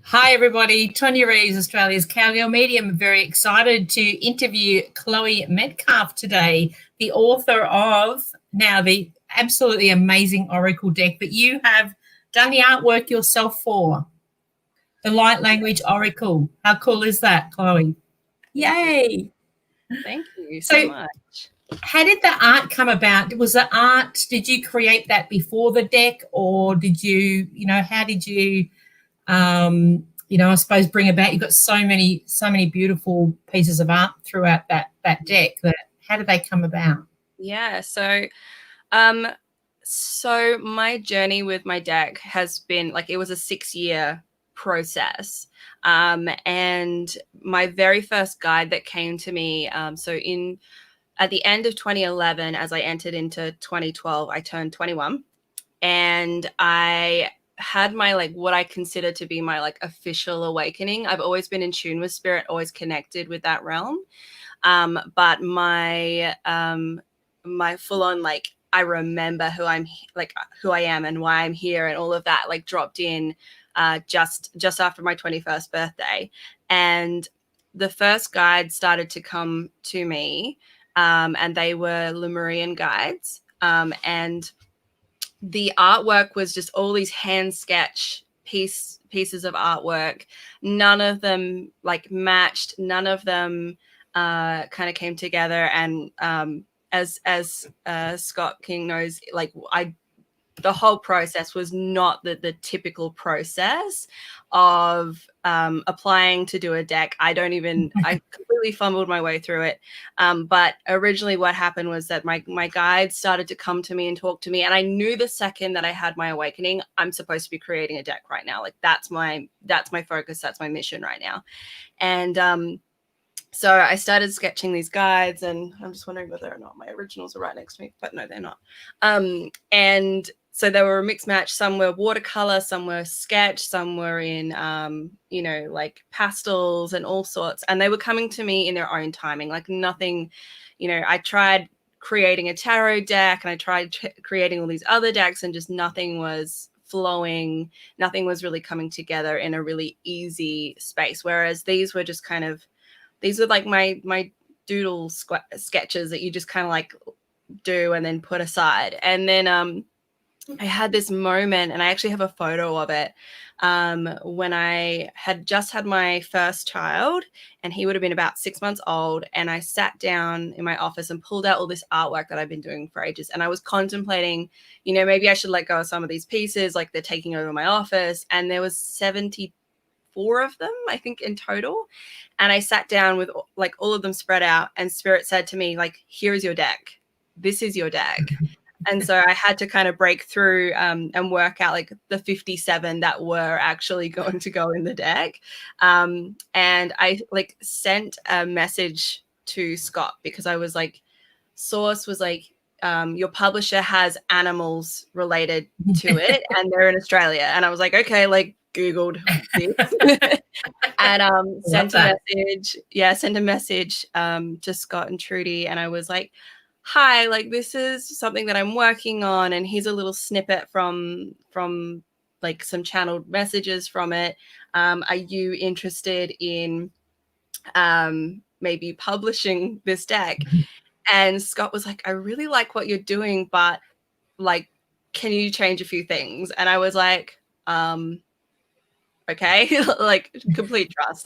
Hi, everybody. Tonia Reeves, Australia's Cowgirl Medium. I'm very excited to interview Chloe Metcalf today, the author of now the absolutely amazing Oracle deck that you have done the artwork yourself for, the Light Language Oracle. How cool is that, Chloe? Yay! Thank you so much. How did the art come about? Was the art, did you create that before the deck, or did you, how did you I suppose bring about, you've got so many beautiful pieces of art throughout that deck. How did they come about? Yeah, so my journey with my deck has been it was a 6-year process. And my very first guide that came to me, at the end of 2011, as I entered into 2012, I turned 21, and I had my what I consider to be my official awakening. I've always been in tune with spirit, always connected with that realm. But my full on I remember who I am and why I'm here and all of that dropped in just after my 21st birthday. And the first guides started to come to me, and they were Lemurian guides. And the artwork was just all these hand sketch pieces of artwork. None of them matched. None of them kind of came together. And as Scott King knows, the whole process was not the typical process of applying to do a deck. I completely fumbled my way through it. But originally what happened was that my guides started to come to me and talk to me. And I knew the second that I had my awakening, I'm supposed to be creating a deck right now. That's my focus. That's my mission right now. And so I started sketching these guides, and I'm just wondering whether or not my originals are right next to me, but no, they're not. And so they were a mixed match. Some were watercolor, some were sketch, some were in, pastels and all sorts. And they were coming to me in their own timing, nothing, I tried creating a tarot deck, and I tried creating all these other decks, and just nothing was flowing. Nothing was really coming together in a really easy space. Whereas these were just these were my doodle sketches that you just kind of do and then put aside. And then I had this moment, and I actually have a photo of it, when I had just had my first child, and he would have been about 6 months old. And I sat down in my office and pulled out all this artwork that I've been doing for ages. And I was contemplating, maybe I should let go of some of these pieces, they're taking over my office. And there was 74 of them, I think, in total. And I sat down with all of them spread out, and Spirit said to me, here's your deck. This is your deck. And so I had to kind of break through and work out the 57 that were actually going to go in the deck. And I sent a message to Scott, because I was source was your publisher has animals related to it, and they're in Australia. And I was okay, Googled this and sent a message to Scott and Trudy. And I was hi, this is something that I'm working on, and here's a little snippet from some channeled messages from it. Are you interested in maybe publishing this deck? And Scott was I really like what you're doing, but can you change a few things? And I was okay, complete trust.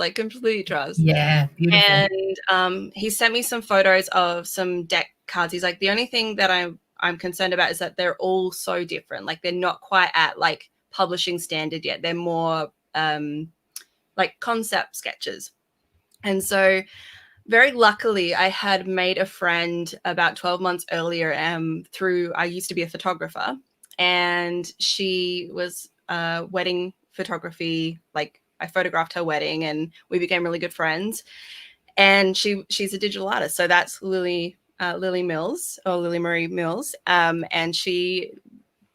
Yeah, beautiful. And he sent me some photos of some deck cards. He's the only thing that I'm concerned about is that they're all so different. They're not quite at publishing standard yet. They're more concept sketches. And so very luckily, I had made a friend about 12 months earlier I used to be a photographer, and she was wedding photography. I photographed her wedding, and we became really good friends. And she's a digital artist. So that's Lily Mills, or Lily Marie Mills. And she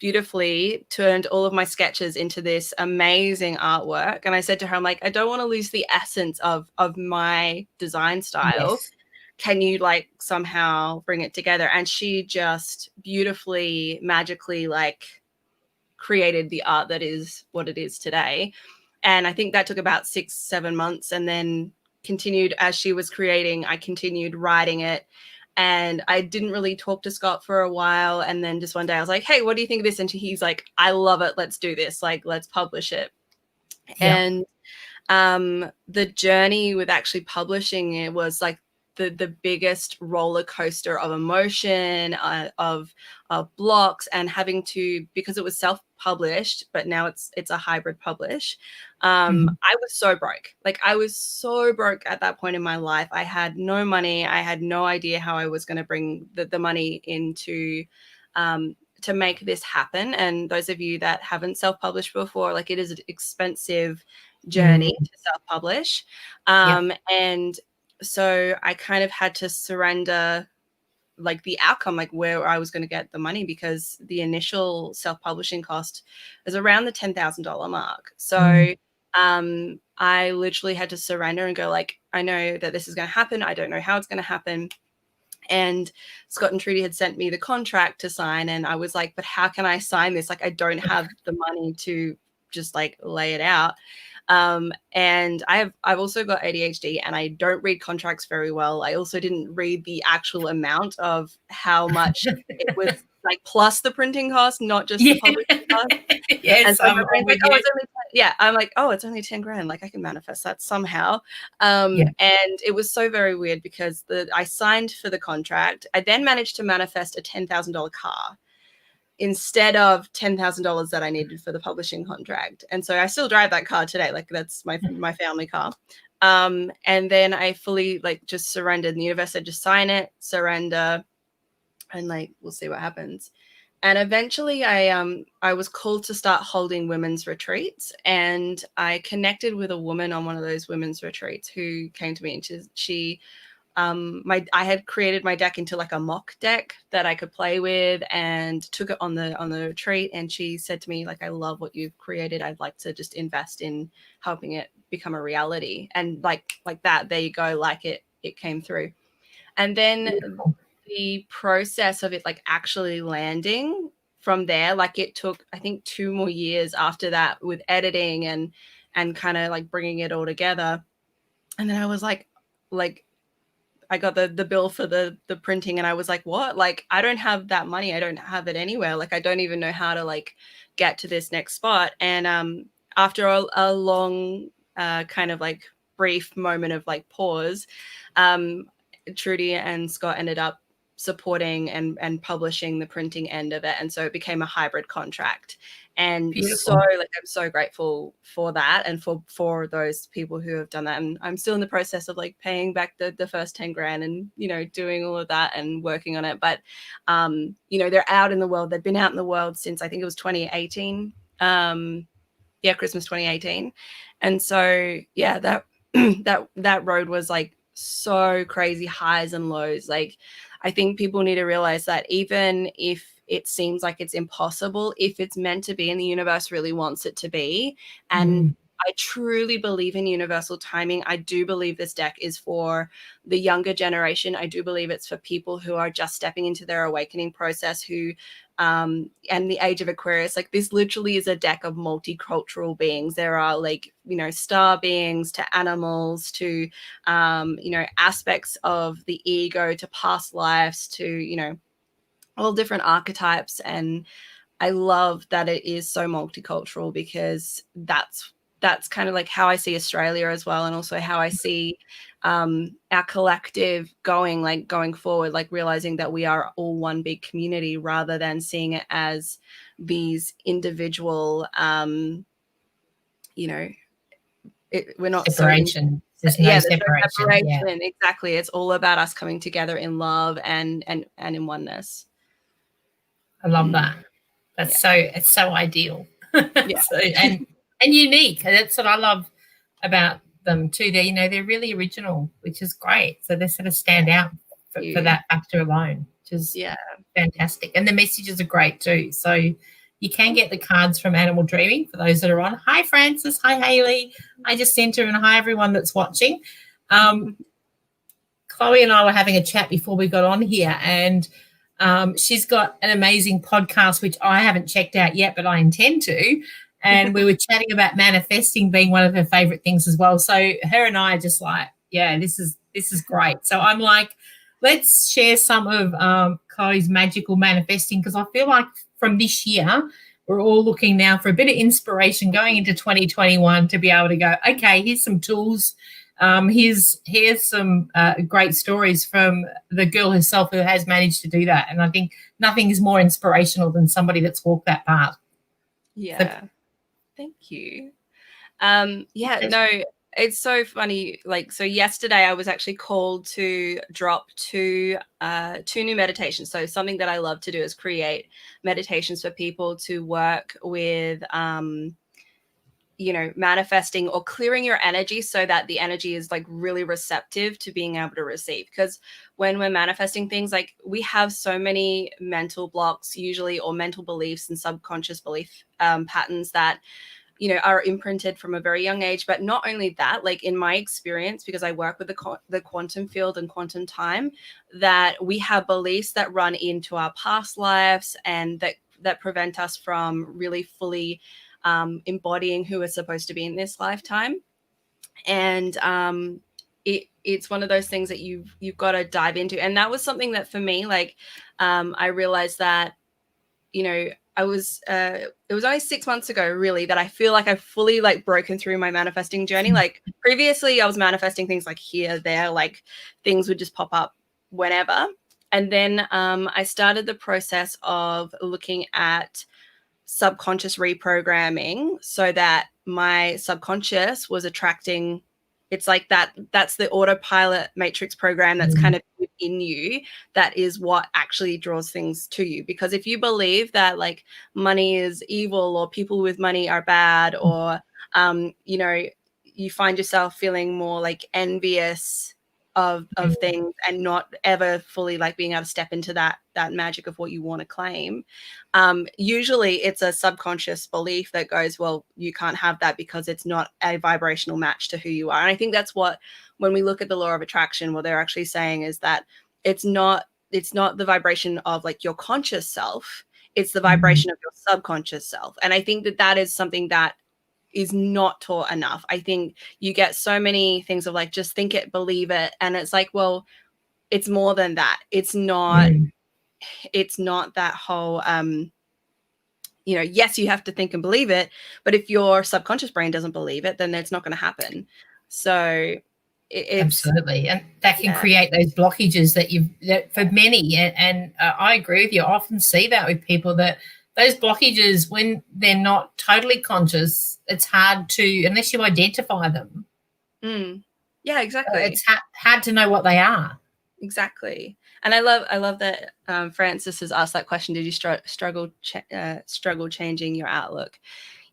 beautifully turned all of my sketches into this amazing artwork. And I said to her, I'm I don't want to lose the essence of my design style. Yes. Can you somehow bring it together? And she just beautifully, magically created the art that is what it is today. And I think that took about 6-7 months, and then continued as she was creating, I continued writing it. And I didn't really talk to Scott for a while. And then just one day I was like, hey, what do you think of this? And he's like, I love it. Let's do this. Like, let's publish it. Yeah. And the journey with actually publishing it was like the biggest roller coaster of emotion, of blocks, and having to, because it was self-published, but now it's a hybrid publish. I was so broke. Like, I was so broke at that point in my life. I had no money. I had no idea how I was going to bring the money into to make this happen. And those of you that haven't self-published before, like, it is an expensive journey to self-publish. And so I kind of had to surrender like the outcome, like where I was going to get the money, because the initial self-publishing cost is around the $10,000 mark. So I literally had to surrender and go, like, I know that this is going to happen. I don't know how it's going to happen. And Scott and Trudy had sent me the contract to sign, and I was like, but how can I sign this? Like, I don't have the money to just like lay it out. And I've also got ADHD, and I don't read contracts very well. I also didn't read the actual amount of how much it was, like, plus the printing cost, not just the publishing cost. Yes, and so my brain's like, oh, it's only 10. I'm like, oh, it's only 10 grand. Like, I can manifest that somehow. And it was so very weird, because I signed for the contract. I then managed to manifest a $10,000 car instead of $10,000 that I needed for the publishing contract. And so I still drive that car today. Like, that's my family car. And then I fully, like, just surrendered. The universe said, just sign it, surrender, and like, we'll see what happens. And eventually I was called to start holding women's retreats, and I connected with a woman on one of those women's retreats who came to me, and she I had created my deck into like a mock deck that I could play with, and took it on the retreat. And she said to me, like, I love what you've created. I'd like to just invest in helping it become a reality. And like that, there you go. Like, it came through. And then the process of it, like, actually landing from there, like, it took, I think, 2 more years after that, with editing and kind of like bringing it all together. And then I was like I got the bill for the printing, and I was like, what? Like, I don't have that money. I don't have it anywhere. Like, I don't even know how to like get to this next spot. And after a long kind of like brief moment of like pause, Trudy and Scott ended up supporting and publishing the printing end of it. And so it became a hybrid contract. And Beautiful. so, like, I'm so grateful for that, and for those people who have done that. And I'm still in the process of like paying back the first 10 grand, and, you know, doing all of that and working on it. But, you know, they're out in the world. They've been out in the world since, I think it was 2018. Christmas 2018. And so, yeah, that that road was like so crazy, highs and lows. Like, I think people need to realize that even if it seems like it's impossible, if it's meant to be and the universe really wants it to be, and I truly believe in universal timing. I do believe this deck is for the younger generation. I do believe it's for people who are just stepping into their awakening process, who and the age of Aquarius. Like, this literally is a deck of multicultural beings. There are, like, you know, star beings to animals to you know, aspects of the ego to past lives to, you know, all different archetypes. And I love that it is so multicultural, because that's kind of like how I see Australia as well, and also how I see our collective going forward, like realizing that we are all one big community, rather than seeing it as these individual, you know, we're not separation. There's no separation. Yeah. Exactly. It's all about us coming together in love and in oneness. I love that. That's it's so ideal. Yeah. and unique. That's what I love about them too. They're really original, which is great. So they sort of stand out for that factor alone, which is fantastic. And the messages are great too. So you can get the cards from Animal Dreaming for those that are on. Hi, Francis. Hi, Haley. Hi, Jacinta. And hi, everyone that's watching. Chloe and I were having a chat before we got on here, and she's got an amazing podcast, which I haven't checked out yet, but I intend to. and we were chatting about manifesting being one of her favorite things as well. So her and I are just like, yeah, this is great. So I'm like, let's share some of Chloe's magical manifesting, because I feel like from this year we're all looking now for a bit of inspiration going into 2021 to be able to go, okay, here's some tools. Here's some great stories from the girl herself who has managed to do that. And I think nothing is more inspirational than somebody that's walked that path. Yeah. So, thank you. No, it's so funny. Like, so yesterday I was actually called to drop two new meditations. So something that I love to do is create meditations for people to work with, manifesting or clearing your energy so that the energy is like really receptive to being able to receive. Because when we're manifesting things, like we have so many mental blocks usually, or mental beliefs and subconscious belief patterns that are imprinted from a very young age. But not only that, like in my experience, because I work with the quantum field and quantum time, that we have beliefs that run into our past lives and that prevent us from really fully embodying who we're supposed to be in this lifetime. And it's one of those things that you've got to dive into. And that was something that for me, like I realized that it was only 6 months ago really that I feel like I've fully like broken through my manifesting journey. Like previously I was manifesting things like here, there, like things would just pop up whenever. And then I started the process of looking at subconscious reprogramming so that my subconscious was attracting. It's like that's the autopilot matrix program that's kind of within you, that is what actually draws things to you. Because if you believe that like money is evil, or people with money are bad, or you find yourself feeling more like envious of things and not ever fully like being able to step into that magic of what you want to claim, usually it's a subconscious belief that goes, well, you can't have that because it's not a vibrational match to who you are. And I think that's what, when we look at the law of attraction, what they're actually saying is that it's not the vibration of like your conscious self, it's the vibration of your subconscious self. And I think that is something that is not taught enough. I think you get so many things of like, just think it, believe it. And it's like, well, it's more than that. It's not that whole, yes, you have to think and believe it, but if your subconscious brain doesn't believe it, then it's not going to happen. So it's absolutely, and that can create those blockages that for many, and I agree with you. I often see that with people, that those blockages, when they're not totally conscious, it's hard to, unless you identify them. Yeah, exactly. It's hard to know what they are. Exactly. And I love that Francis has asked that question. Did you struggle changing your outlook?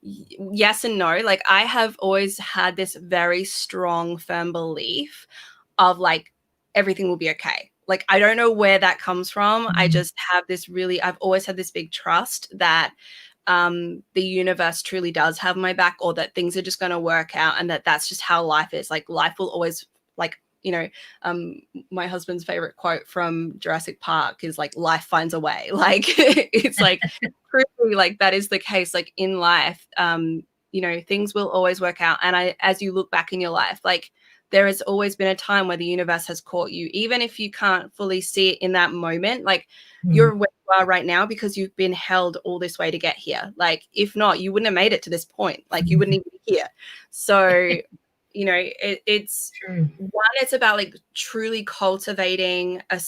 Yes and no. Like I have always had this very strong, firm belief of like everything will be okay. Like I don't know where that comes from. I just have this I've always had this big trust that the universe truly does have my back, or that things are just going to work out, and that's just how life is. Like life will always, like, my husband's favorite quote from Jurassic Park is like, life finds a way. Like it's like truly, like that is the case. Like in life, things will always work out. And as you look back in your life, like there has always been a time where the universe has caught you, even if you can't fully see it in that moment. Like you're where you are right now because you've been held all this way to get here. Like if not, you wouldn't have made it to this point. Like you wouldn't even be here. So it's true. One, it's about like truly cultivating a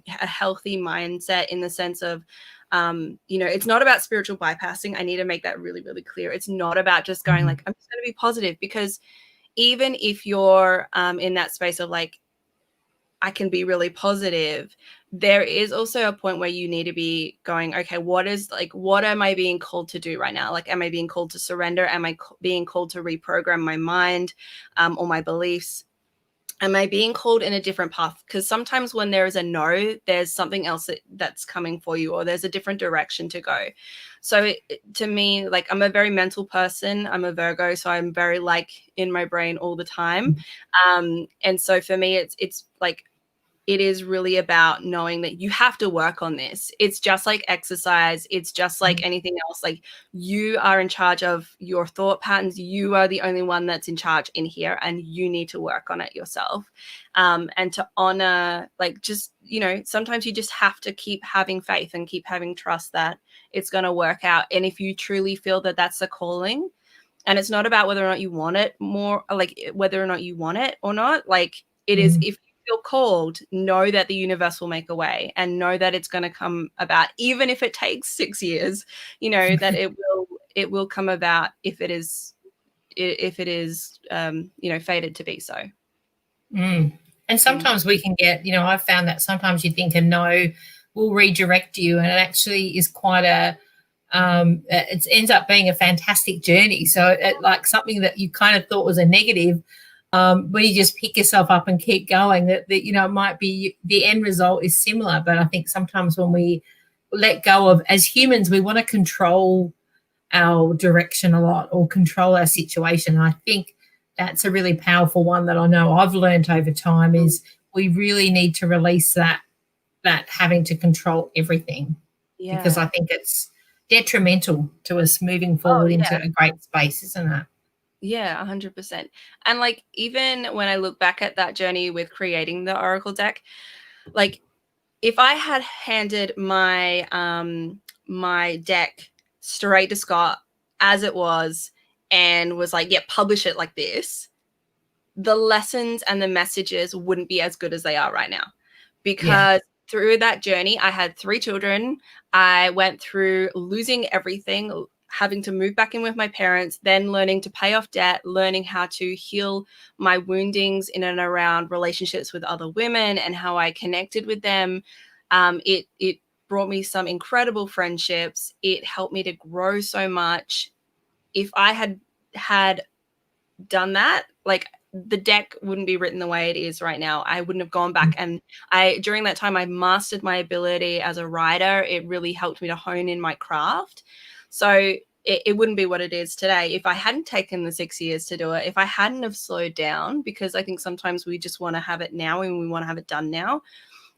healthy mindset, in the sense of it's not about spiritual bypassing. I need to make that really, really clear. It's not about just going like, I'm just going to be positive, because even if you're in that space of like, I can be really positive, there is also a point where you need to be going, okay, what am I being called to do right now? Like, am I being called to surrender? Am I being called to reprogram my mind or my beliefs? Am I being called in a different path? Because sometimes when there is a no, there's something else that's coming for you, or there's a different direction to go. So to me, like, I'm a very mental person. I'm a Virgo, so I'm very like in my brain all the time. And so for me, it's like, it is really about knowing that you have to work on this. It's just like exercise. It's just like anything else. Like, you are in charge of your thought patterns. You are the only one that's in charge in here, and you need to work on it yourself. And to honor, like, just, you know, sometimes you just have to keep having faith and keep having trust that it's going to work out. And if you truly feel that that's a calling, and it's not about whether or not you want it more, like whether or not you want it or not, like it is, if you feel called, know that the universe will make a way, and know that it's going to come about, even if it takes 6 years, you know, that it will come about if it is, you know, fated to be so. And sometimes we can get, you know, I've found that sometimes you think a no will redirect you, and it actually is quite a, it ends up being a fantastic journey. So like something that you kind of thought was a negative, when you just pick yourself up and keep going, that you know, it might be the end result is similar. But I think sometimes when we let go of, as humans, we want to control our direction a lot, or control our situation. And I think that's a really powerful one that I know I've learned over time, is we really need to release that having to control everything. Because I think it's detrimental to us moving forward into a great space, isn't it? Yeah, 100%. And like, even when I look back at that journey with creating the Oracle deck, like, if I had handed my my deck straight to Scott as it was, and was like, yeah, publish it like this, the lessons and the messages wouldn't be as good as they are right now. Because through that journey, I had 3 children. I went through losing everything, having to move back in with my parents, then learning to pay off debt, learning how to heal my woundings in and around relationships with other women and how I connected with them. It brought me some incredible friendships. It helped me to grow so much. If I had done that, like, the deck wouldn't be written the way it is right now. I wouldn't have gone back, and during that time I mastered my ability as a writer. It really helped me to hone in my craft. So it wouldn't be what it is today if I hadn't taken the 6 years to do it, if I hadn't have slowed down, because I think sometimes we just want to have it now and we want to have it done now.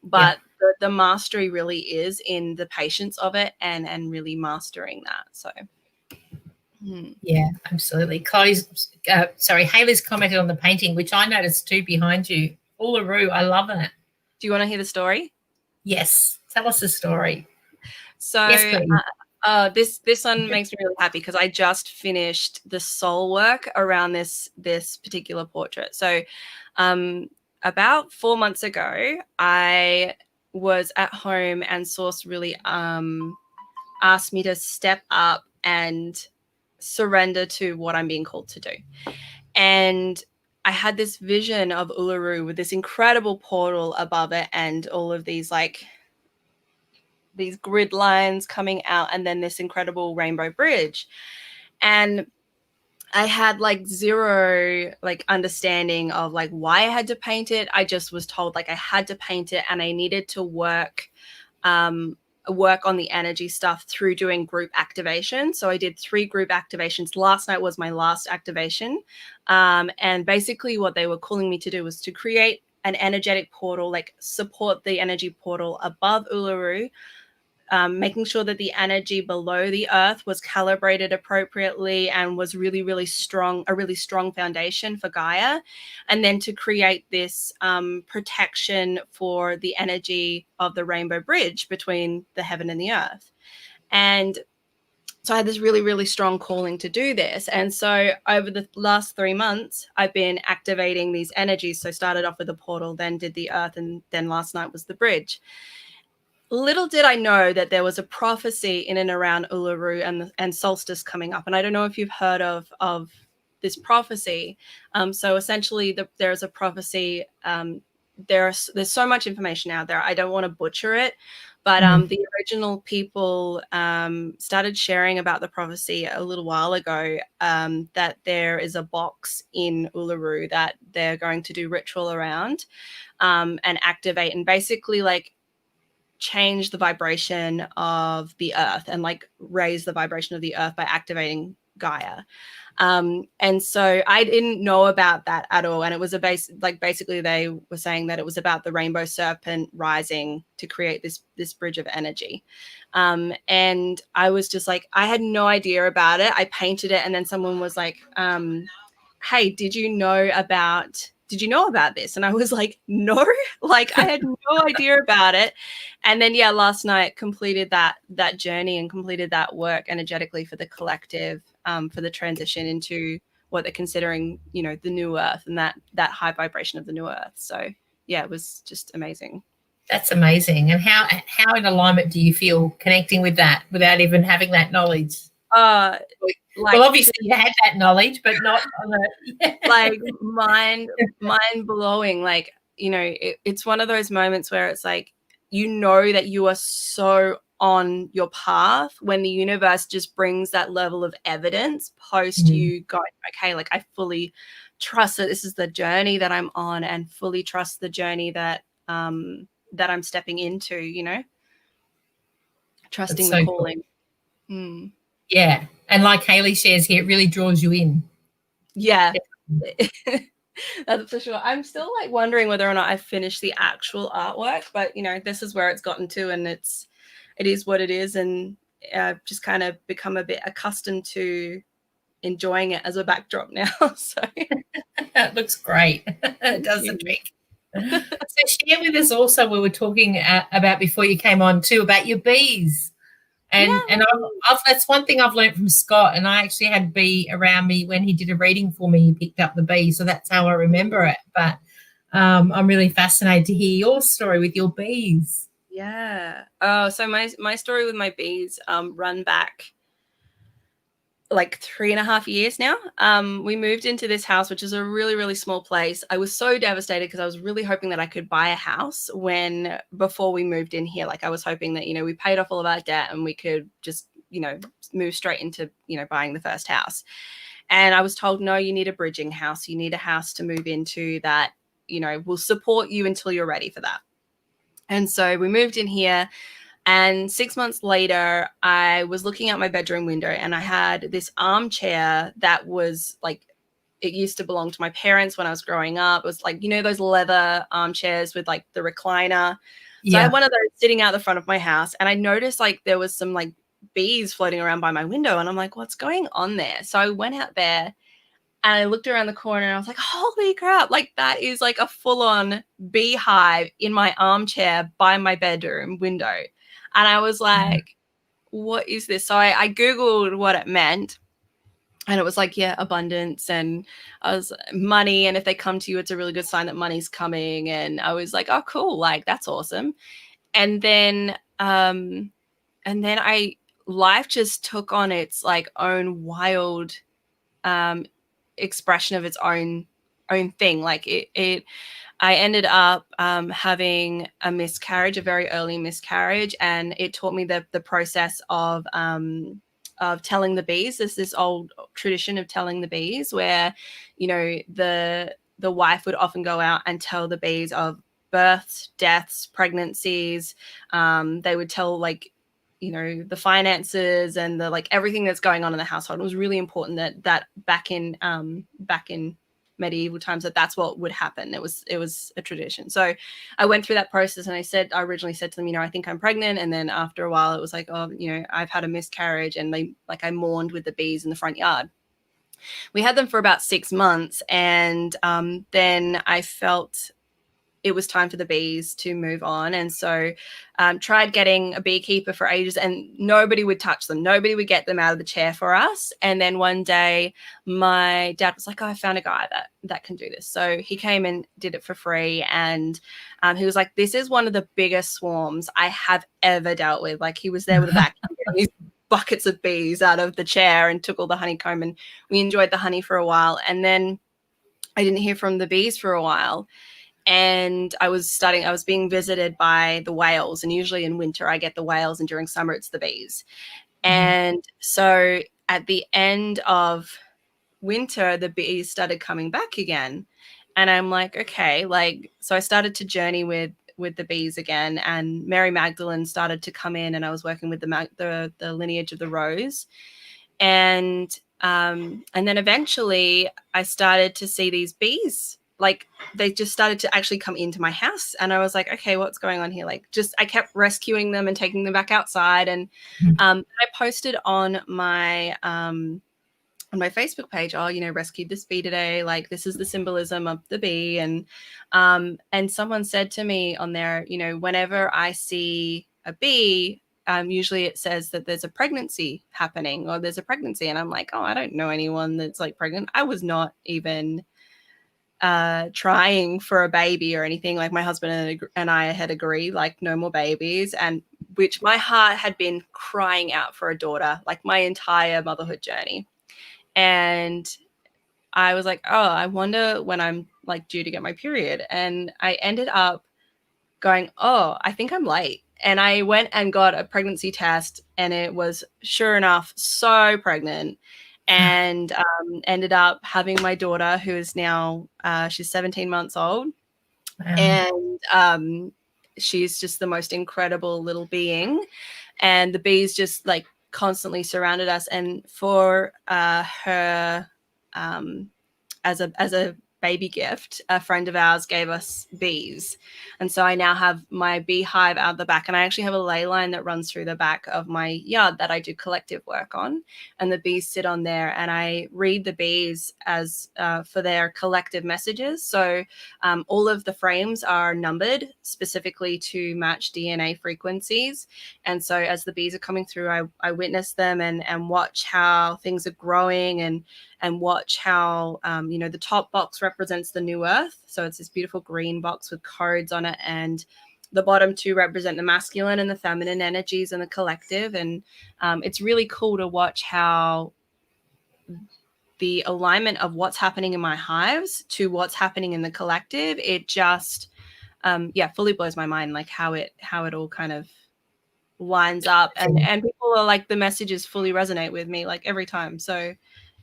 But the mastery really is in the patience of it, and really mastering that. So yeah, absolutely. Chloe's, Haley's commented on the painting, which I noticed too behind you. Uluru, I love it. Do you want to hear the story? Yes, tell us the story. So yes, please. This one makes me really happy, because I just finished the soul work around this particular portrait. So about 4 months ago, I was at home, and Source really asked me to step up and surrender to what I'm being called to do. And I had this vision of Uluru with this incredible portal above it, and all of these, like, these grid lines coming out, and then this incredible rainbow bridge. And I had like zero like understanding of like why I had to paint it. I just was told like I had to paint it, and I needed to work on the energy stuff through doing group activation. So I did 3 group activations. Last night was my last activation. And basically what they were calling me to do was to create an energetic portal, like support the energy portal above Uluru, making sure that the energy below the earth was calibrated appropriately and was really, really strong, a really strong foundation for Gaia. And then to create this protection for the energy of the rainbow bridge between the heaven and the earth. And so I had this really, really strong calling to do this. And so over the last 3 months, I've been activating these energies. So started off with the portal, then did the earth, and then last night was the bridge. Little did I know that there was a prophecy in and around Uluru and solstice coming up. And I don't know if you've heard of this prophecy. So essentially there's a prophecy. There's so much information out there. I don't want to butcher it, but the original people started sharing about the prophecy a little while ago, that there is a box in Uluru that they're going to do ritual around and activate, and basically like change the vibration of the earth and like raise the vibration of the earth by activating Gaia. And so I didn't know about that at all. And it was basically they were saying that it was about the rainbow serpent rising to create this bridge of energy. And I was just like, I had no idea about it. I painted it, and then someone was like, hey, did you know about this? And I was like, no, like I had no idea about it. And then, yeah, last night completed that journey and completed that work energetically for the collective, for the transition into what they're considering, you know, the new earth and that high vibration of the new earth. So yeah, it was just amazing. That's amazing. And how in alignment do you feel connecting with that without even having that knowledge? Well, obviously you had that knowledge, but not on a like mind blowing. Like, you know, it's one of those moments where it's like, you know, that you are so on your path when the universe just brings that level of evidence post you going, okay, like I fully trust that this is the journey that I'm on, and fully trust the journey that that I'm stepping into, you know, trusting so the calling. Cool. Yeah. And like Haley shares here, it really draws you in. Yeah. That's for sure. I'm still like wondering whether or not I finished the actual artwork, but you know, this is where it's gotten to, and it is what it is. And I've just kind of become a bit accustomed to enjoying it as a backdrop now. So it looks great. It does the trick. So share with us also, we were talking about before you came on too, about your bees. And I've that's one thing I've learned from Scott, and I actually had a bee around me when he did a reading for me. He picked up the bee, so that's how I remember it. But I'm really fascinated to hear your story with your bees. Yeah. Oh, so my story with my bees run back like 3.5 years now. We moved into this house, which is a really, really small place. I was so devastated because I was really hoping that I could buy a house before we moved in here. Like I was hoping that, you know, we paid off all of our debt and we could just, you know, move straight into, you know, buying the first house. And I was told, no, you need a bridging house. You need a house to move into that, you know, will support you until you're ready for that. And so we moved in here. And 6 months later, I was looking out my bedroom window, and I had this armchair that was like, it used to belong to my parents when I was growing up. It was like, you know, those leather armchairs with like the recliner. So I had one of those sitting out the front of my house, and I noticed like there was some like bees floating around by my window, and I'm like, what's going on there? So I went out there and I looked around the corner, and I was like, holy crap, like that is like a full-on beehive in my armchair by my bedroom window. And I was like, what is this? So I Googled what it meant. And it was like, yeah, abundance, and I was money. And if they come to you, it's a really good sign that money's coming. And I was like, oh, cool. Like, that's awesome. And then life just took on its like own wild expression of its own thing. Like I ended up having a miscarriage, a very early miscarriage, and it taught me the process of telling the bees. There's this old tradition of telling the bees where, you know, the wife would often go out and tell the bees of births, deaths, pregnancies. They would tell, like, you know, the finances and the like everything that's going on in the household. It was really important that back in medieval times that's what would happen. It was a tradition. So I went through that process, and I originally said to them, you know, I think I'm pregnant. And then after a while it was like, oh, you know, I've had a miscarriage. And I mourned with the bees in the front yard. We had them for about 6 months, and then I felt it was time for the bees to move on. And so tried getting a beekeeper for ages, and nobody would touch them. Nobody would get them out of the chair for us. And then one day my dad was like, oh, I found a guy that can do this. So he came and did it for free. And he was like, this is one of the biggest swarms I have ever dealt with. Like, he was there with a vacuum, these buckets of bees out of the chair, and took all the honeycomb, and we enjoyed the honey for a while. And then I didn't hear from the bees for a while. And I was being visited by the whales, and usually in winter I get the whales, and during summer it's the bees. And so at the end of winter, the bees started coming back again. And I'm like, okay, like, so I started to journey with the bees again, and Mary Magdalene started to come in, and I was working with the lineage of the rose. And And then eventually I started to see these bees, like they just started to actually come into my house. And I was like, okay, what's going on here? Like just, I kept rescuing them and taking them back outside. And I posted on my Facebook page, oh, you know, rescued this bee today. Like this is the symbolism of the bee. And someone said to me on there, you know, whenever I see a bee, usually it says that there's a pregnancy happening or there's a pregnancy. And I'm like, oh, I don't know anyone that's like pregnant. I was not even trying for a baby or anything. Like my husband and I had agreed, like no more babies, and which my heart had been crying out for a daughter, like my entire motherhood journey. And I was like, oh, I wonder when I'm like due to get my period. And I ended up going, oh, I think I'm late. And I went and got a pregnancy test, and it was sure enough so pregnant, and ended up having my daughter, who is now she's 17 months old. Wow. And she's just the most incredible little being, and the bees just like constantly surrounded us. And for her as a baby gift, a friend of ours gave us bees. And so I now have my beehive out the back, and I actually have a ley line that runs through the back of my yard that I do collective work on, and the bees sit on there, and I read the bees as for their collective messages. So all of the frames are numbered specifically to match DNA frequencies. And so as the bees are coming through, I witness them and watch how things are growing, and watch how, you know, the top box represents the new earth. So it's this beautiful green box with codes on it. And the bottom two represent the masculine and the feminine energies and the collective. And it's really cool to watch how the alignment of what's happening in my hives to what's happening in the collective, it just, fully blows my mind, like how it all kind of lines up. And people are like, the messages fully resonate with me like every time. So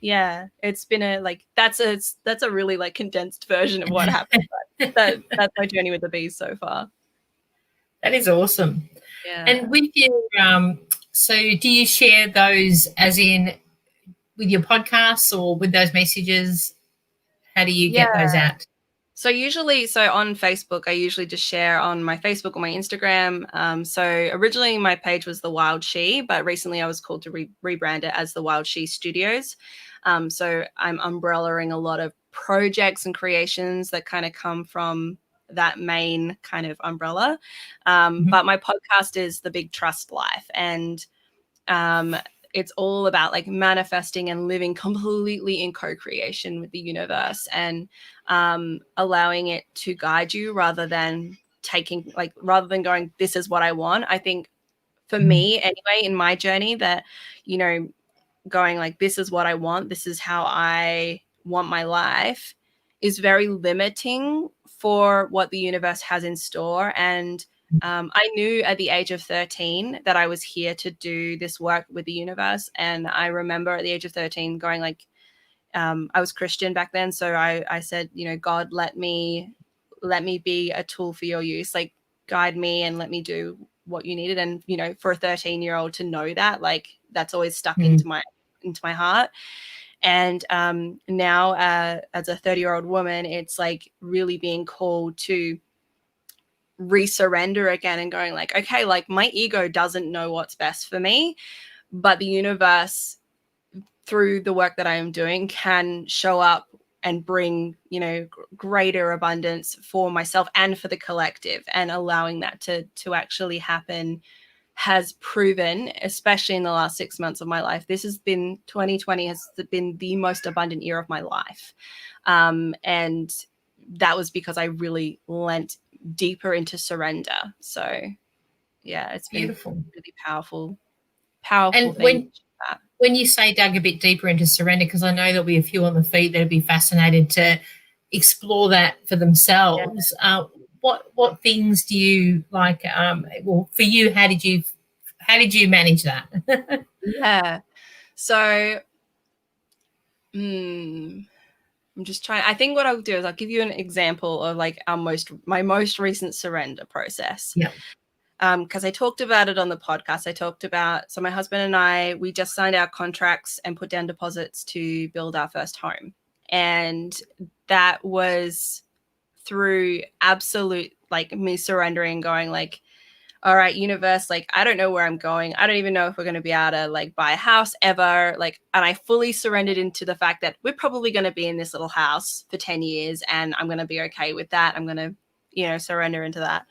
yeah, it's been a like that's a really like condensed version of what happened. That's my journey with the bees so far. That is awesome. Yeah. And with your so do you share those as in with your podcasts or with those messages? How do you get those out? So on Facebook, I usually just share on my Facebook or my Instagram. So originally my page was The Wild She, but recently I was called to rebrand it as The Wild She Studios. So I'm umbrellaing a lot of projects and creations that kind of come from that main kind of umbrella. But my podcast is The Big Trust Life. And it's all about like manifesting and living completely in co-creation with the universe, and allowing it to guide you rather than going, this is what I want. I think for me anyway, in my journey, that, you know, going like, this is what I want, this is how I want my life, is very limiting for what the universe has in store. And I knew at the age of 13 that I was here to do this work with the universe. And I remember at the age of 13 going like, I was Christian back then. So I said, you know, God, let me be a tool for your use, like guide me and let me do what you needed. And, you know, for a 13-year-old to know that, like, that's always stuck into my heart. And now as a 30-year-old woman, it's like really being called to resurrender again and going like, okay, like my ego doesn't know what's best for me, but the universe, through the work that I am doing, can show up and bring, you know, greater abundance for myself and for the collective. And allowing that to actually happen has proven, especially in the last 6 months of my life, 2020 has been the most abundant year of my life. And that was because I really lent deeper into surrender. So yeah, it's been beautiful, really powerful and thing. When you say dug a bit deeper into surrender, because I know there'll be a few on the feed that'll be fascinated to explore that for themselves. Yeah. What things do you like? Well, for you, how did you manage that? Yeah. So, I'm just trying. I think what I'll do is I'll give you an example of like my most recent surrender process. Yeah. because I talked about it on the podcast. So my husband and we just signed our contracts and put down deposits to build our first home. And that was through absolute, like, me surrendering, going like, all right, universe, like, I don't know where I'm going. I don't even know if we're going to be able to, like, buy a house ever. Like, and I fully surrendered into the fact that we're probably going to be in this little house for 10 years and I'm going to be okay with that. I'm going to, you know, surrender into that.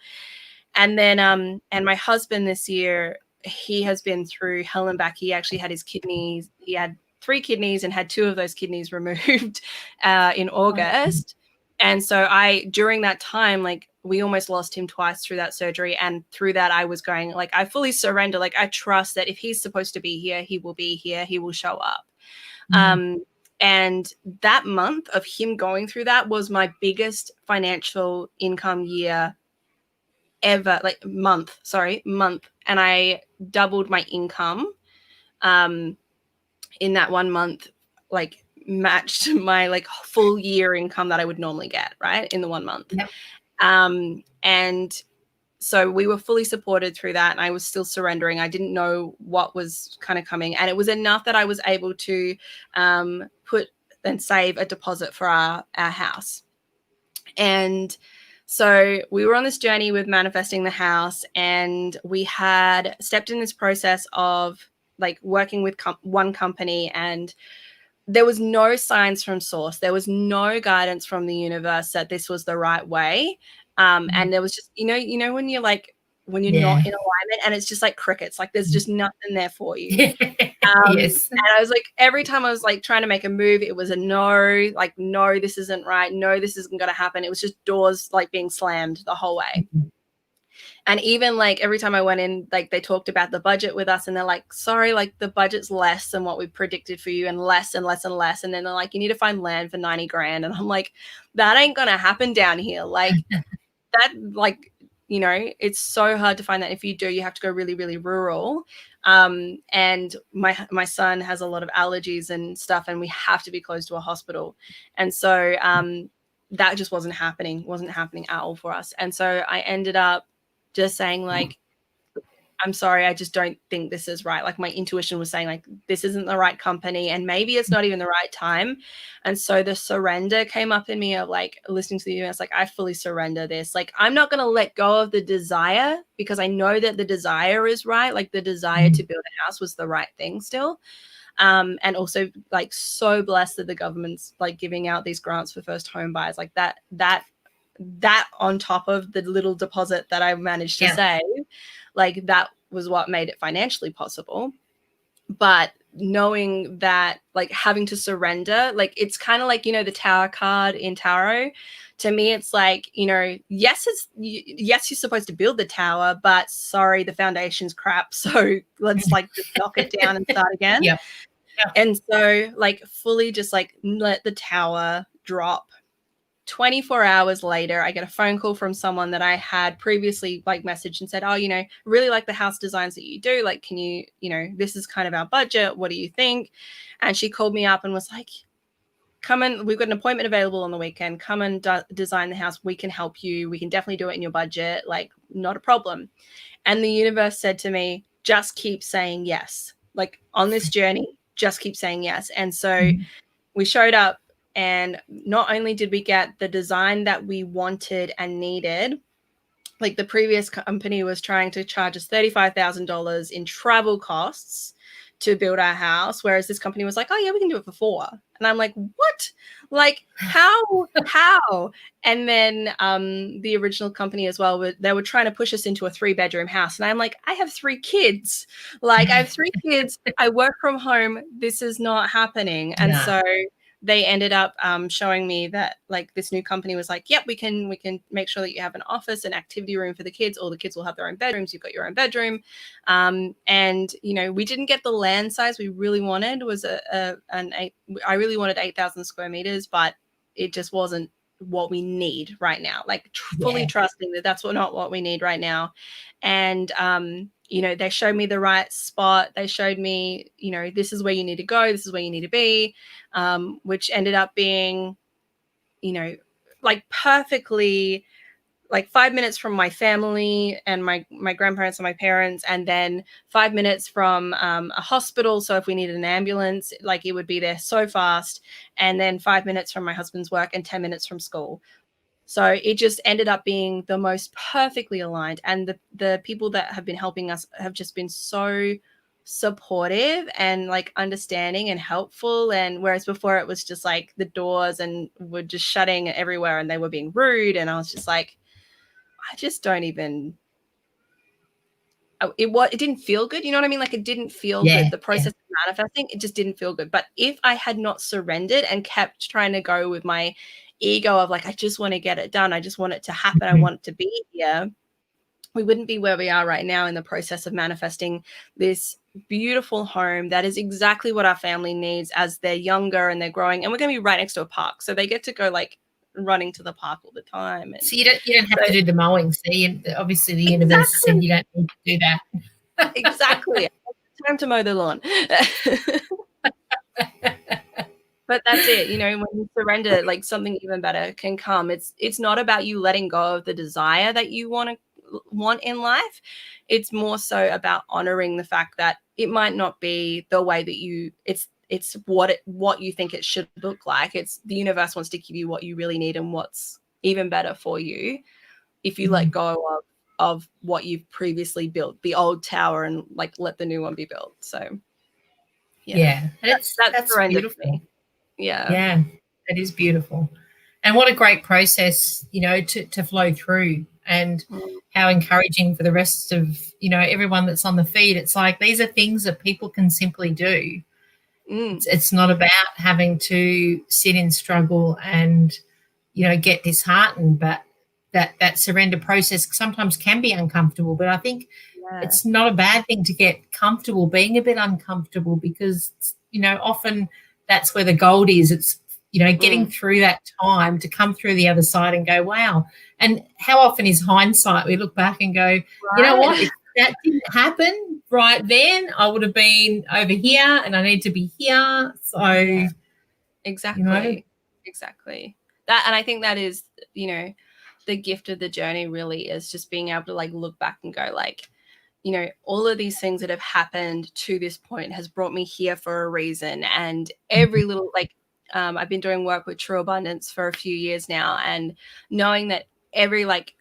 And then, and my husband this year, he has been through hell and back. He actually had his kidneys. He had 3 kidneys and had 2 of those kidneys removed in August. And so during that time, like, we almost lost him twice through that surgery. And through that, I was going, like, I fully surrender. Like, I trust that if he's supposed to be here, he will be here. He will show up. And that month of him going through that was my biggest financial income year ever, like month. And I doubled my income in that 1 month, like matched my like full year income that I would normally get, right, in the 1 month. Yep. And so we were fully supported through that, and I was still surrendering. I didn't know what was kind of coming, and it was enough that I was able to put and save a deposit for our house. And so we were on this journey with manifesting the house, and we had stepped in this process of like working with one company, and there was no signs from source. There was no guidance from the universe that this was the right way. And there was just, you know, when you're like, when you're not in alignment and it's just like crickets, like there's just nothing there for you. Yes. And I was like, every time I was like trying to make a move, it was a no, like, no, this isn't right. No, this isn't going to happen. It was just doors like being slammed the whole way. And even like every time I went in, like they talked about the budget with us and they're like, sorry, like the budget's less than what we predicted for you, and less and less and less. And then they're like, you need to find land for 90 grand. And I'm like, that ain't going to happen down here. Like that, like, you know, it's so hard to find that. If you do, you have to go really, really rural. And my son has a lot of allergies and stuff, and we have to be close to a hospital. And so that just wasn't happening at all for us. And so I ended up just saying like, I'm sorry, I just don't think this is right. Like my intuition was saying like, this isn't the right company and maybe it's not even the right time. And so the surrender came up in me of like listening to the universe, like I fully surrender this. Like I'm not going to let go of the desire because I know that the desire is right. Like the desire to build a house was the right thing still. And also like so blessed that the government's like giving out these grants for first home buyers, like that on top of the little deposit that I managed to save, like that was what made it financially possible. But knowing that, like having to surrender, like it's kind of like, you know, the Tower card in tarot. To me, it's like, you know, yes, you're supposed to build the tower, but sorry, the foundation's crap. So let's like just knock it down and start again. And so like fully just like let the tower drop. 24 hours later, I get a phone call from someone that I had previously like messaged and said, oh, you know, really like the house designs that you do. Like, can you, you know, this is kind of our budget. What do you think? And she called me up and was like, come in. We've got an appointment available on the weekend. Come and design the house. We can help you. We can definitely do it in your budget. Like, not a problem. And the universe said to me, just keep saying yes. Like on this journey, just keep saying yes. And so we showed up. And not only did we get the design that we wanted and needed, like the previous company was trying to charge us $35,000 in travel costs to build our house, whereas this company was like, oh yeah, we can do it for $4,000. And I'm like, what? Like how? And then the original company as well, they were trying to push us into a 3-bedroom house. And I'm like, I have 3 kids. Like I have 3 kids. I work from home. This is not happening. And so they ended up showing me that like this new company was like, yep, we can make sure that you have an office, an activity room for the kids. All the kids will have their own bedrooms. You've got your own bedroom. And, you know, we didn't get the land size we really wanted. Was I really wanted 8,000 square meters, but it just wasn't what we need right now. Like fully trusting that that's not what we need right now. And, you know, they showed me the right spot. They showed me, you know, this is where you need to go. This is where you need to be, which ended up being, you know, like perfectly like 5 minutes from my family and my grandparents and my parents, and then 5 minutes from a hospital. So if we needed an ambulance, like it would be there so fast. And then 5 minutes from my husband's work and 10 minutes from school. So it just ended up being the most perfectly aligned. And the people that have been helping us have just been so supportive and like understanding and helpful. And whereas before it was just like the doors and were just shutting everywhere and they were being rude. And I was just like, I just don't even, it didn't feel good. You know what I mean? Like it didn't feel good. The process of manifesting, it just didn't feel good. But if I had not surrendered and kept trying to go with my ego of like, I just want to get it done. I just want it to happen. I want it to be here. We wouldn't be where we are right now in the process of manifesting this beautiful home that is exactly what our family needs as they're younger and they're growing. And we're going to be right next to a park. So they get to go like running to the park all the time. And so you don't have to do the mowing. See, obviously the universe said you don't need to do that. Exactly. Time to mow the lawn. But that's it. You know, when you surrender, like something even better can come. It's not about you letting go of the desire that you want in life. It's more so about honoring the fact that it might not be the way that it's what you think it should look like. It's the universe wants to give you what you really need and what's even better for you if you let go of what you've previously built, the old tower, and like let the new one be built. So yeah. That's beautiful. Yeah, that is beautiful. And what a great process, you know, to flow through, and how encouraging for the rest of, you know, everyone that's on the feed. It's like these are things that people can simply do. It's not about having to sit in struggle and, you know, get disheartened, but that surrender process sometimes can be uncomfortable. But I think it's not a bad thing to get comfortable being a bit uncomfortable, because, you know, often that's where the gold is. It's, you know, getting through that time to come through the other side and go, wow. And how often is hindsight? We look back and go, you know what, if that didn't happen right then, I would have been over here and I need to be here. So exactly. You know? Exactly. That, and I think that is, you know, the gift of the journey really is just being able to like look back and go like, you know, all of these things that have happened to this point has brought me here for a reason. And every little, like, I've been doing work with True Abundance for a few years now, and knowing that every, like,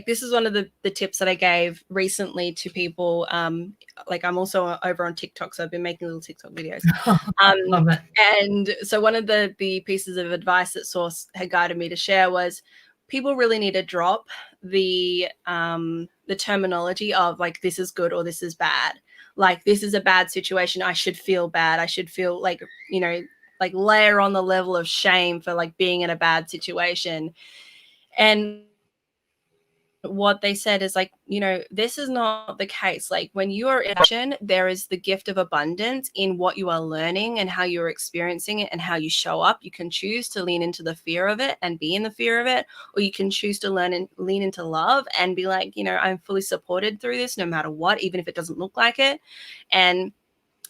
this is one of the tips that I gave recently to people. Like, I'm also over on TikTok, so I've been making little TikTok videos. Love it. And so one of the pieces of advice that Source had guided me to share was, people really need to drop the terminology of like, this is good or this is bad. Like, this is a bad situation, I should feel bad. I should feel like, you know, like layer on the level of shame for like being in a bad situation. And what they said is like, you know, this is not the case. Like, when you are in action, there is the gift of abundance in what you are learning and how you're experiencing it and how you show up. You can choose to lean into the fear of it and be in the fear of it, or you can choose to learn and lean into love and be like, you know, I'm fully supported through this no matter what, even if it doesn't look like it. And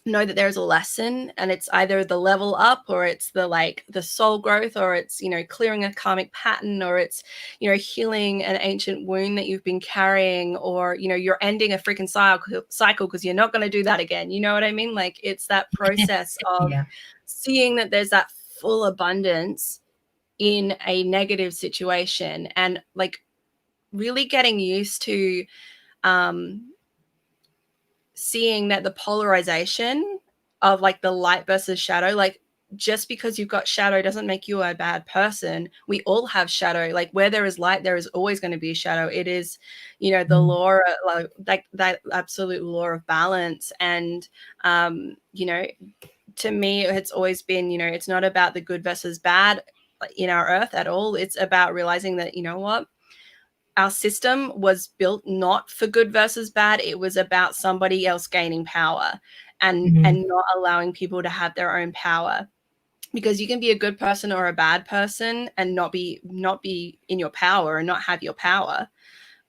know that there's a lesson, and it's either the level up, or it's the like the soul growth, or it's, you know, clearing a karmic pattern, or it's, you know, healing an ancient wound that you've been carrying, or, you know, you're ending a freaking cycle because you're not going to do that again. You know what I mean? Like, it's that process of seeing that there's that full abundance in a negative situation, and like really getting used to seeing that the polarization of like the light versus shadow, like, just because you've got shadow doesn't make you a bad person. We all have shadow. Like, where there is light, there is always going to be a shadow. It is, you know, the law, like that absolute law of balance. And, you know, to me, it's always been, you know, it's not about the good versus bad in our earth at all. It's about realizing that, you know what, our system was built not for good versus bad. It was about somebody else gaining power and not allowing people to have their own power. Because you can be a good person or a bad person and not be in your power and not have your power.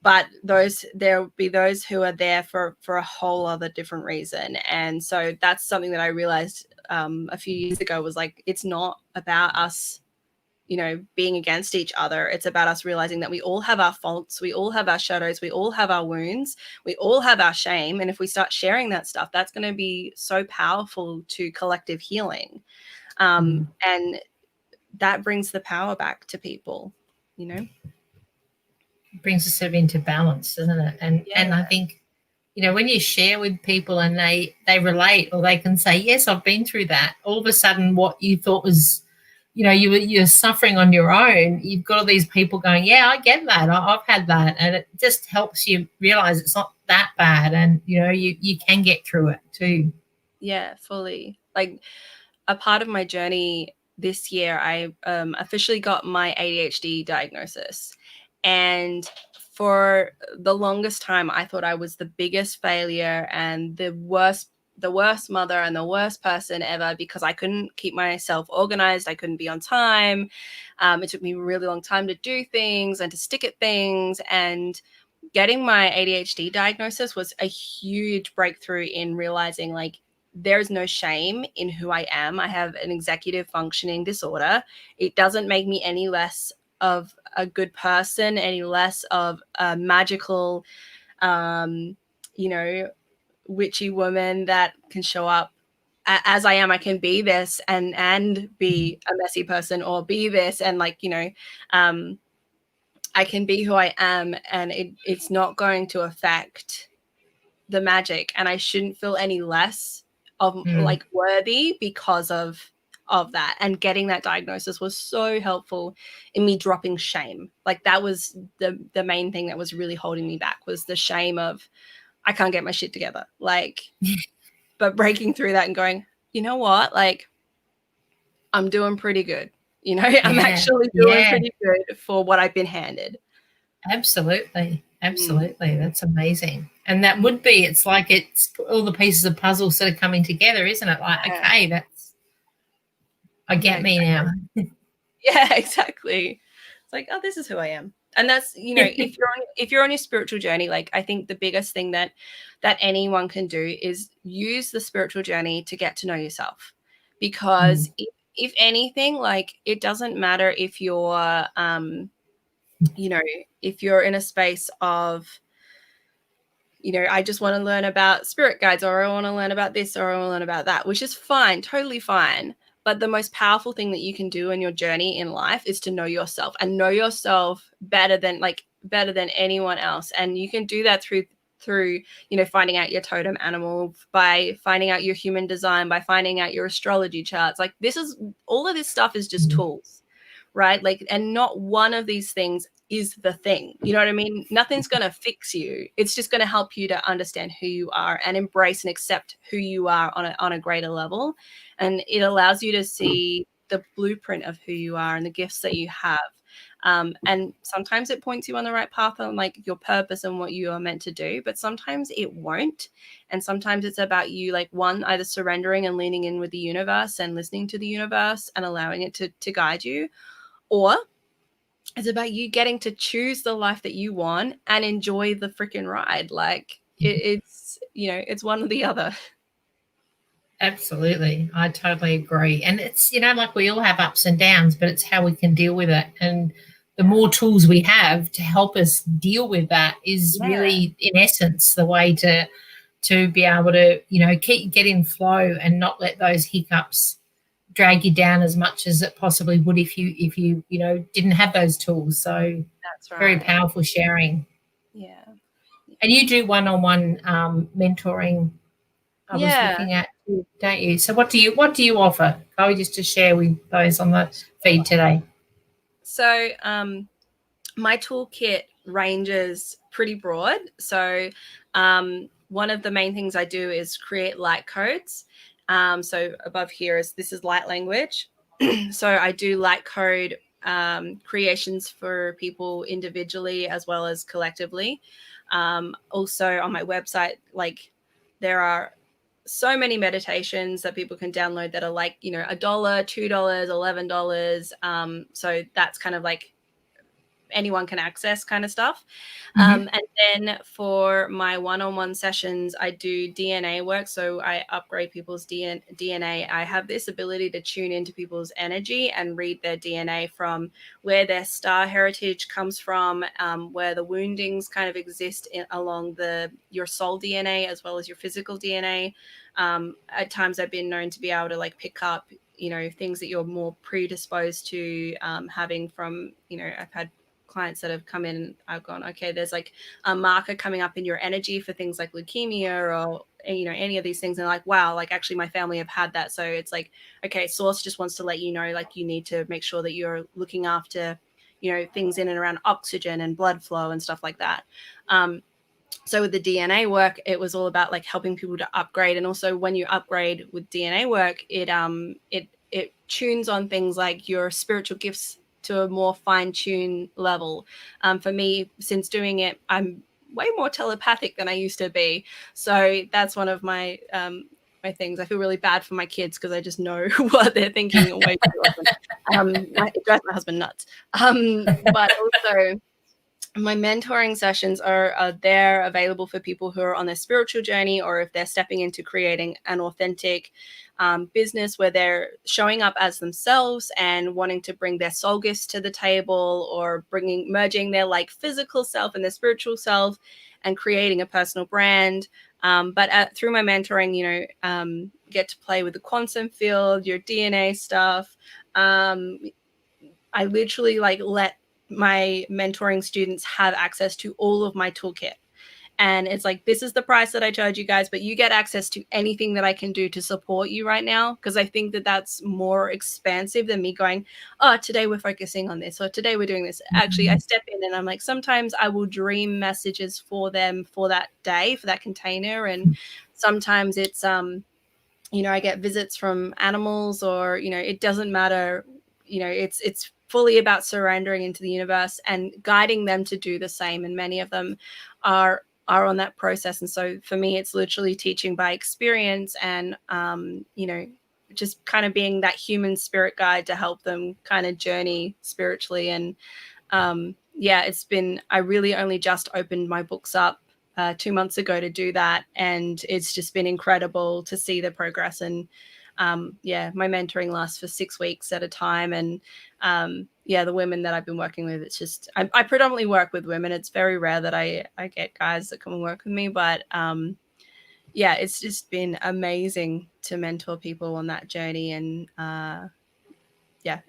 But there'll be those who are there for a whole other different reason. And so that's something that I realized a few years ago, was like, it's not about us being against each other. It's about us realizing that we all have our faults, we all have our shadows, we all have our wounds, we all have our shame. And if we start sharing that stuff, that's going to be so powerful to collective healing. And that brings the power back to people, It brings us sort of into balance, doesn't it? And I think, when you share with people and they relate, or they can say, yes, I've been through that, all of a sudden what you thought was, you're suffering on your own, you've got all these people going, yeah, I get that, I've had that. And it just helps you realize it's not that bad, and, you can get through it too. Yeah, fully. Like, a part of my journey this year, I officially got my ADHD diagnosis. And for the longest time, I thought I was the biggest failure and the worst mother and the worst person ever, because I couldn't keep myself organized. I couldn't be on time. It took me a really long time to do things and to stick at things. And getting my ADHD diagnosis was a huge breakthrough in realizing, like, there's no shame in who I am. I have an executive functioning disorder. It doesn't make me any less of a good person, any less of a magical, witchy woman that can show up as I am. I can be this and be a messy person, or be this and I can be who I am, and it's not going to affect the magic, and I shouldn't feel any less of like worthy because of that. And getting that diagnosis was so helpful in me dropping shame. Like, that was the main thing that was really holding me back, was the shame of, I can't get my shit together. Like, but breaking through that and going, you know what? Like, I'm doing pretty good. I'm actually doing pretty good for what I've been handed. Absolutely. That's amazing. And that would be, it's like it's all the pieces of puzzle sort of coming together, isn't it? Like, okay, I get me now. Yeah, exactly. It's like, oh, this is who I am. And that's, if you're on your spiritual journey, like, I think the biggest thing that anyone can do is use the spiritual journey to get to know yourself. Because if anything, like, it doesn't matter if you're if you're in a space of, I just want to learn about spirit guides, or I want to learn about this, or I want to learn about that, which is fine, totally fine. But the most powerful thing that you can do in your journey in life is to know yourself, and know yourself better than anyone else. And you can do that through finding out your totem animal, by finding out your human design, by finding out your astrology charts. Like, all of this stuff is just tools, right? Like, and not one of these things is the thing. You know what I mean? Nothing's going to fix you. It's just going to help you to understand who you are and embrace and accept who you are on a greater level. And it allows you to see the blueprint of who you are and the gifts that you have. And sometimes it points you on the right path on, like, your purpose and what you are meant to do, but sometimes it won't. And sometimes it's about you, like, either surrendering and leaning in with the universe and listening to the universe and allowing it to guide you, or it's about you getting to choose the life that you want and enjoy the freaking ride. Like, it's one or the other. Absolutely. I totally agree. And it's, like, we all have ups and downs, but it's how we can deal with it. And the more tools we have to help us deal with that is really, in essence, the way to be able to, get in flow and not let those hiccups drag you down as much as it possibly would if you didn't have those tools. So that's right. Very powerful sharing. Yeah. And you do one-on-one mentoring. I was looking at, don't you? So what do you offer? Chloe, just to share with those on the feed today. So my toolkit ranges pretty broad. So one of the main things I do is create light codes. So above here this is light language. So I do light code creations for people individually as well as collectively. Also on my website, like, there are so many meditations that people can download that are like, $1, $2, $11. So that's kind of like anyone can access kind of stuff. Mm-hmm. And then for my one-on-one sessions, I do DNA work. So I upgrade people's DNA. I have this ability to tune into people's energy and read their DNA from where their star heritage comes from, where the woundings kind of exist along your soul DNA as well as your physical DNA. At times I've been known to be able to like pick up, things that you're more predisposed to having from, I've had clients that have come in and I've gone, okay, there's like a marker coming up in your energy for things like leukemia or, any of these things. And like, wow, like actually my family have had that. So it's like, okay, source just wants to let you know, like you need to make sure that you're looking after, things in and around oxygen and blood flow and stuff like that. So with the DNA work, it was all about like helping people to upgrade. And also when you upgrade with DNA work, it tunes on things like your spiritual gifts to a more fine-tuned level. For me, since doing it, I'm way more telepathic than I used to be. So that's one of my my things. I feel really bad for my kids because I just know what they're thinking way too often. It drives my husband nuts. But also, my mentoring sessions are there available for people who are on their spiritual journey, or if they're stepping into creating an authentic business where they're showing up as themselves and wanting to bring their soul gifts to the table, or merging their like physical self and their spiritual self and creating a personal brand. But through my mentoring, get to play with the quantum field, your DNA stuff. I literally like let my mentoring students have access to all of my toolkit. And it's like, this is the price that I charge you guys, but you get access to anything that I can do to support you right now. Because I think that that's more expansive than me going, oh, today we're focusing on this, or today we're doing this. Actually, I step in and I'm like, sometimes I will dream messages for them for that day, for that container. And sometimes it's, I get visits from animals, or, it doesn't matter. It's fully about surrendering into the universe and guiding them to do the same. And many of them are on that process. And so for me, it's literally teaching by experience and, just kind of being that human spirit guide to help them kind of journey spiritually. And I really only just opened my books up 2 months ago to do that. And it's just been incredible to see the progress. And my mentoring lasts for 6 weeks at a time. And the women that I've been working with, it's just, I predominantly work with women. It's very rare that I get guys that come and work with me, but it's just been amazing to mentor people on that journey. And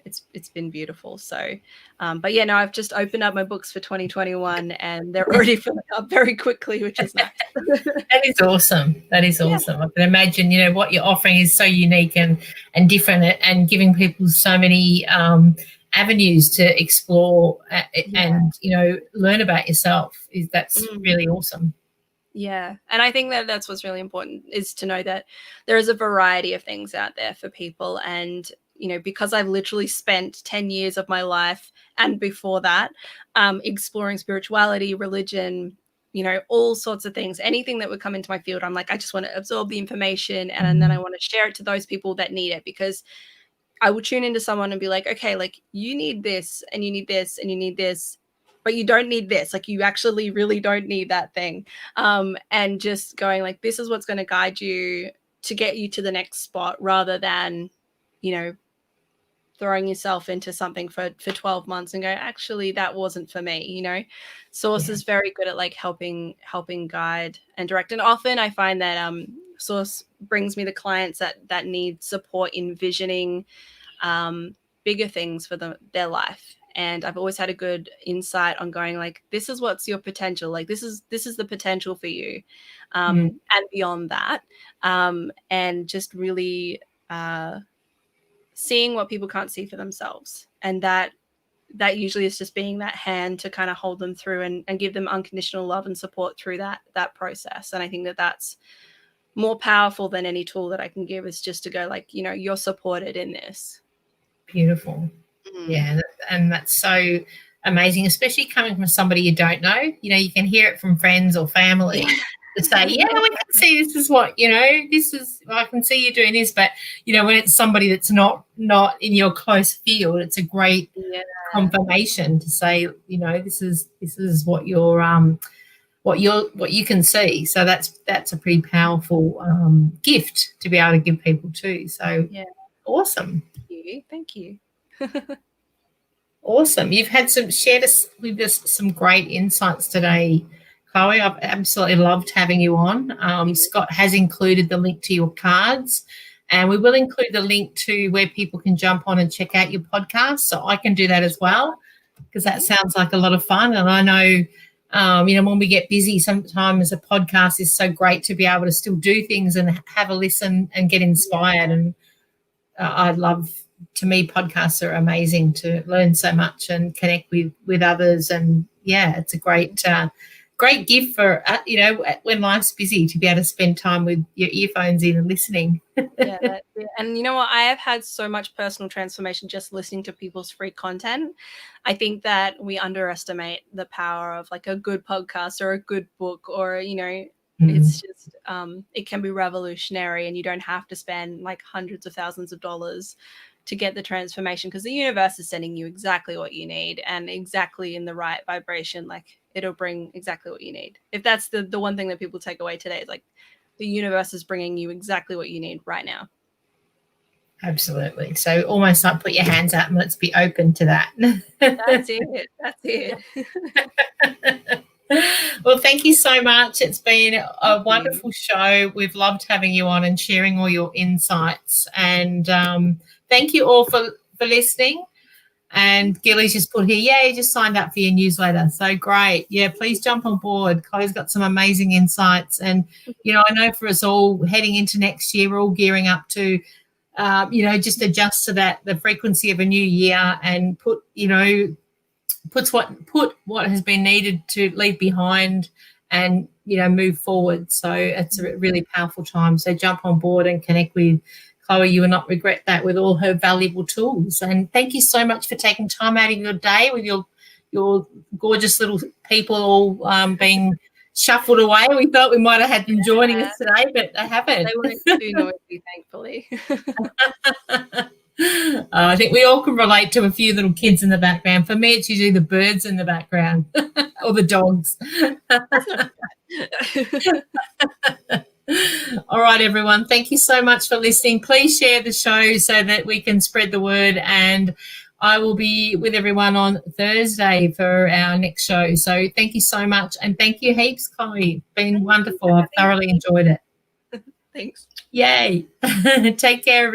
it's been beautiful. So, I've just opened up my books for 2021 and they're already filling up very quickly, which is nice. That is awesome. That is awesome. I can imagine, what you're offering is so unique and different, and giving people so many avenues to explore and, learn about yourself. That's really awesome. Yeah. And I think that that's what's really important, is to know that there is a variety of things out there for people. And, because I've literally spent 10 years of my life and before that exploring spirituality, religion, all sorts of things, anything that would come into my field, I'm like, I just want to absorb the information and then I want to share it to those people that need it, because I will tune into someone and be like, okay, like you need this and you need this and you need this, but you don't need this. Like you actually really don't need that thing. And just going like, this is what's going to guide you to get you to the next spot, rather than, throwing yourself into something for 12 months and go, actually, that wasn't for me. Source is very good at like helping guide and direct. And often I find that Source brings me the clients that need support in visioning bigger things for their life. And I've always had a good insight on going like, this is what's your potential. Like this is the potential for you, and beyond that, and just really seeing what people can't see for themselves. And that usually is just being that hand to kind of hold them through and give them unconditional love and support through that process. And I think that that's more powerful than any tool that I can give, is just to go like, you're supported in this. Beautiful. Yeah. And that's so amazing, especially coming from somebody you don't know. You can hear it from friends or family. to say, yeah, we can see this is what, this is, I can see you doing this. But, when it's somebody that's not in your close field, it's a great confirmation to say, this is what you're, what you can see. So that's a pretty powerful gift to be able to give people too. So awesome. Thank you. Awesome. You've had shared with us some great insights today, Chloe. I've absolutely loved having you on. Scott has included the link to your cards, and we will include the link to where people can jump on and check out your podcast. So I can do that as well, because that sounds like a lot of fun. And I know, when we get busy, sometimes a podcast is so great to be able to still do things and have a listen and get inspired. And to me, podcasts are amazing to learn so much and connect with others. And it's a great gift for, when life's busy, to be able to spend time with your earphones in and listening. And you know what? I have had so much personal transformation just listening to people's free content. I think that we underestimate the power of like a good podcast or a good book, or, it's just, it can be revolutionary, and you don't have to spend like hundreds of thousands of dollars to get the transformation, because the universe is sending you exactly what you need, and exactly in the right vibration. Like, it'll bring exactly what you need. If that's the one thing that people take away today, is like the universe is bringing you exactly what you need right now. Absolutely. So almost like put your hands out and let's be open to that. That's it. Well, thank you so much. It's been a wonderful show. We've loved having you on and sharing all your insights. And thank you all for listening. And Gilly's just put here, you just signed up for your newsletter. So great. Yeah, please jump on board. Chloe's got some amazing insights. And, I know for us all heading into next year, we're all gearing up to, just adjust to the frequency of a new year, and put what has been needed to leave behind, and move forward. So it's a really powerful time. So jump on board and connect with Chloe. You will not regret that, with all her valuable tools. And thank you so much for taking time out of your day with your gorgeous little people all being shuffled away. We thought we might have had them joining us today, but they haven't. They weren't too noisy, thankfully. I think we all can relate to a few little kids in the background. For me, it's usually the birds in the background or the dogs. All right, everyone. Thank you so much for listening. Please share the show so that we can spread the word. And I will be with everyone on Thursday for our next show. So thank you so much. And thank you heaps, Chloe. It's been wonderful. I've thoroughly enjoyed it. Thanks. Yay. Take care, everybody.